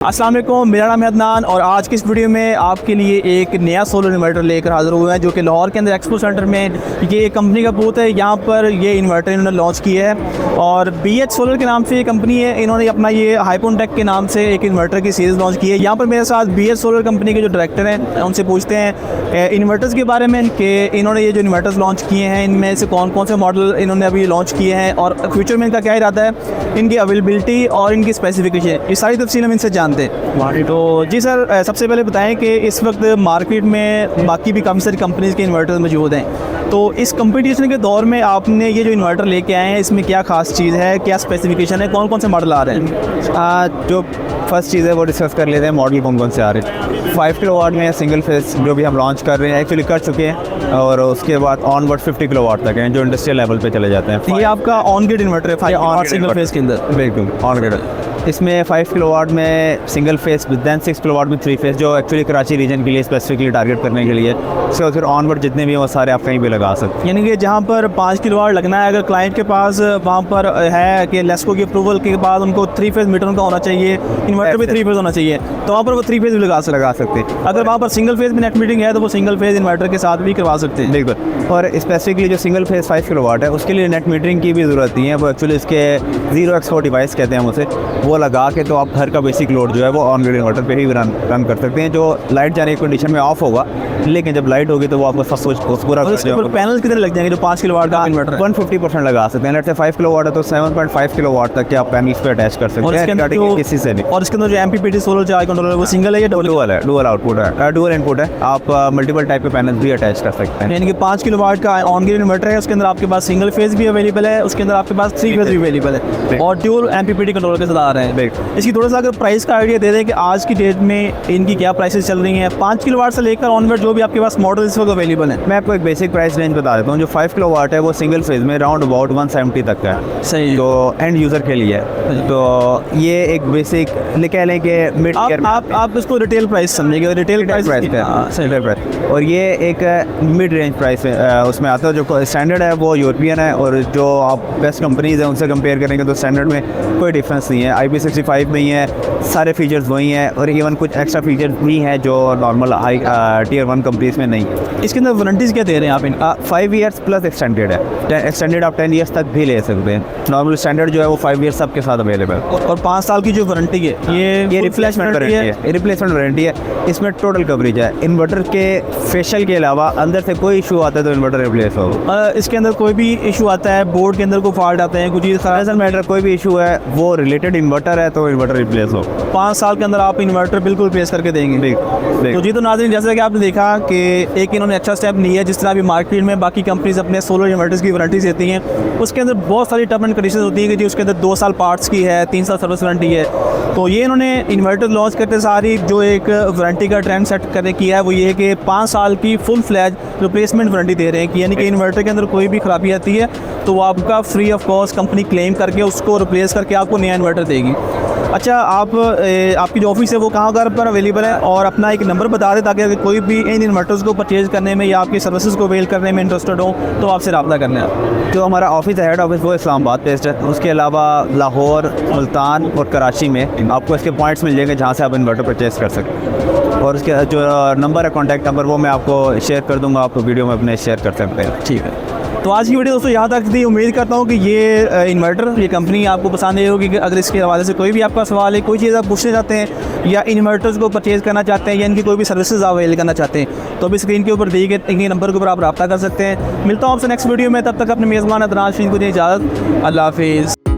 अस्सलाम वालेकुम, मेरा नाम है अदनान और आज की इस वीडियो में आपके लिए एक नया सोलर इन्वर्टर लेकर हाज़िर हुए हैं जो कि लाहौर के अंदर एक्सपो सेंटर में ये कंपनी का बूथ है। यहाँ पर ये इन्वर्टर इन्होंने लॉन्च किया है और BH सोलर के नाम से ये कंपनी है। इन्होंने अपना ये हाइपोनटेक के नाम से एक इन्वर्टर की सीरीज़ लॉन्च की है। यहाँ पर मेरे साथ BH सोलर कंपनी के जो डायरेक्टर हैं उनसे पूछते हैं इन्वर्टर्स के बारे में कि इन्होंने ये जो इन्वर्टर्स लॉन्च किए हैं इनमें से कौन कौन से मॉडल इन्होंने अभी लॉन्च किए हैं और फ्यूचर में इनका क्या इरादा है, इनकी अवेलेबिलिटी और इनकी स्पेसिफिकेशन, ये सारी तफसील हम इनसे जानते हैं। तो जी सर, सबसे पहले बताएं कि इस वक्त मार्केट में बाकी भी काफ़ी सारी कंपनीज़ के इन्वर्टर्स मौजूद हैं, तो इस कंपटीशन के दौर में आपने ये जो इन्वर्टर लेके आए हैं इसमें क्या खास चीज़ है, क्या स्पेसिफिकेशन है, कौन कौन से मॉडल आ रहे हैं? जो फर्स्ट चीज़ है वो डिस्कस कर लेते हैं, मॉडल कौन कौन से आ रहे हैं। 5 किलोवाट में सिंगल फेस जो भी हम लॉन्च कर रहे हैं एक्चुअली कर चुके हैं और उसके बाद ऑनवर्ड 50 किलोवाट तक हैं जो इंडस्ट्रियल लेवल पे चले जाते हैं। ये आपका ऑन ग्रिड इन्वर्टर है 5 सिंगल फेस के अंदर? बिल्कुल ऑन ग्रिड। इसमें 5 किलोवाट में सिंगल फेस दैन 6 किलोवाट में 3 फेस जो एक्चुअली कराची रीजन के लिए स्पेसिफिकली टारगेट करने के लिए। उसके फिर ऑनवर्ड जितने भी हैं वो सारे आप कहीं भी लगा सकते हैं। यानी कि जहाँ पर 5 किलोवाट लगना है, अगर क्लाइंट के पास वहाँ पर है कि लेस्को की अप्रूवल के बाद उनको 3 फेस मीटर का होना चाहिए, इन्वर्टर भी 3 फेस होना चाहिए, तो वहाँ पर वो 3 फेस भी लगा सकते हैं। अगर वहाँ पर सिंगल फेस में नेट मीटिंग है तो वो सिंगल फेस इन्वर्टर के साथ भी करवा सकते हैं। बिल्कुल। और स्पेसिफिकली जो सिंगल फेस 5 किलोवाट है उसके लिए नेट मीटरिंग की भी ज़रूरत नहीं है। वो एक्चुअली इसके 0x4 डिवाइस कहते हैं हम उसे, वो लगा के तो आप घर का बेसिक लोड जो है वो ऑन ग्रिड इन्वर्टर पे ही रन कर सकते हैं। जो लाइट जाने की कंडीशन में ऑफ होगा, लेकिन जब लाइट होगी तो वो आपको सब कुछ पूरा पैनल कितने लग जाएंगे जो 5 किलोवाट का इन्वर्टर? 150% लगा सकते हैं। लेट्स से 5 किलोवाट है तो 7.5 किलोवाट तक के आप पैनल्स पे अटैच कर सकते हैं किसी से भी। और इसके अंदर जो MPPT सोलर चार्ज कंट्रोलर है वो सिंगल है या डुअल है? डुअल आउटपुट है, डुअल इनपुट है। आप मल्टीपल टाइप के पैनल भी अटैच कर सकते हैं। यानी कि 5 किलोवाट का ऑन ग्रिड इन्वर्टर है, उसके अंदर आपके पास सिंगल फेज भी अवेलेबल है, उसके अंदर आपके पास 3 फेज भी अवेलेबल है और ड्यूल MPPT कंट्रोलर के साथ आ रहे हैं। इसकी थोड़ा सा अगर प्राइस का आइडिया दे दें कि आज की डेट में इनकी क्या प्राइसेस चल रही हैं 5 किलोवाट से लेकर ऑनवर्ड जो भी आपके पास मॉडल इस वक्त अवेलेबल है। मैं आपको एक बेसिक प्राइस रेंज बता देता हूँ। जो 5 किलोवाट है वो सिंगल फेज में राउंड अबाउट 170 तक का है। सही। तो एंड यूज़र के लिए तो ये एक बेसिक कह लें कि मिड ईयर आप इसको रिटेल प्राइस समझिएगा, रिटेल प्राइस और ये एक मिड रेंज प्राइस उसमें आता है। जो स्टैंडर्ड है वो यूरोपियन है और जो आप बेस्ट कंपनीज़ हैं उनसे कंपेयर करेंगे तो स्टैंडर्ड में कोई डिफरेंस नहीं है। IP65 में ही है, सारे फीचर्स वही हैं और इवन कुछ एक्स्ट्रा फीचर्स भी हैं जो नॉर्मल हाई टियर 1 कंपनीज में नहीं। इसके अंदर वारंटीज़ क्या दे रहे हैं आप? इन 5 ईयर्स प्लस एक्सटेंडेड है। एक्सटेंडेड आप 10 ईयर्स तक भी ले सकते हैं। नॉर्मल स्टैंडर्ड जो है वो 5 ईयर्स सबके साथ अवेलेबल है। और 5 साल की जो वारंटी है ये रिप्लेसमेंट वारंटी है। इसमें टोटल कवरेज है। इन्वर्टर के फेशियल के अलावा अंदर से कोई इशू आता है तो इन्वर्टर रिप्लेस होगा। इसके अंदर कोई भी इशू आता है, बोर्ड के अंदर कोई फॉल्ट आते हैं, कुछ डजंट मैटर, कोई भी इशू है वो रिलेटेड इन्वर्टर है तो इन्वर्टर रिप्लेस हो। 5 साल के अंदर आप इन्वर्टर बिल्कुल रिप्लेस करके देंगे। तो जी तो नाज़रीन, जैसा कि आपने देखा कि एक इन्होंने अच्छा स्टेप लिया है। जिस तरह भी मार्केट में बाकी कंपनीज अपने सोलर इन्वर्टर्स की वारंटीज देती हैं, उसके अंदर बहुत सारी टर्म एंड कंडीशन होती है कि जी उसके अंदर 2 साल पार्ट्स की है, 3 साल सर्विस वारंटी है। तो ये इन्होंने इन्वर्टर लॉन्च करते सारी जो एक वारंटी का ट्रेंड सेट करने किया है वो ये है कि 5 साल की फुल फ्लैज रिप्लेसमेंट वारंटी दे रहे हैं कि यानी कि इन्वर्टर के अंदर कोई भी खराबी आती है तो वो आपका free of cost company claim करके उसको रिप्लेस करके आपको नया इन्वर्टर देगी। अच्छा, आपकी जो ऑफिस है वो कहाँ पर अवेलेबल है और अपना एक नंबर बता दें ताकि अगर कोई भी इन इन्वर्टर्स को परचेज़ करने में या आपकी सर्विसेज को अवेल करने में इंटरेस्टेड हो तो आपसे रब्ता करना है। जो हमारा ऑफिस है, हेड ऑफिस, वो इस्लामाबाद बेस्ड है। उसके अलावा लाहौर, मुल्तान और कराची में आपको इसके पॉइंट्स मिल जाएंगे जहाँ से आप इन्वर्टर परचेज़ कर सकते हैं। और उसके जो नंबर है, कॉन्टैक्ट नंबर, वो मैं आपको शेयर कर दूँगा, आप वीडियो में अपने शेयर कर सकते हैं। ठीक है, तो आज की वीडियो दोस्तों यहाँ तक थी। उम्मीद करता हूँ कि ये इन्वर्टर, ये कंपनी आपको पसंद आई होगी। कि अगर इसके हवाले से कोई भी आपका सवाल है, कोई चीज़ आप पूछना चाहते हैं या इन्वर्टर्स को परचेज़ करना चाहते हैं या इनकी कोई भी सर्विसेज आप अवेल करना चाहते हैं तो अभी स्क्रीन के ऊपर दिए गए इनके नंबर के ऊपर आप रब्ता कर सकते हैं। मिलता हूँ आपसे नेक्स्ट वीडियो में, तब तक अपने मेज़बान अदनान को दें इजाज़त। अल्लाह हाफिज़।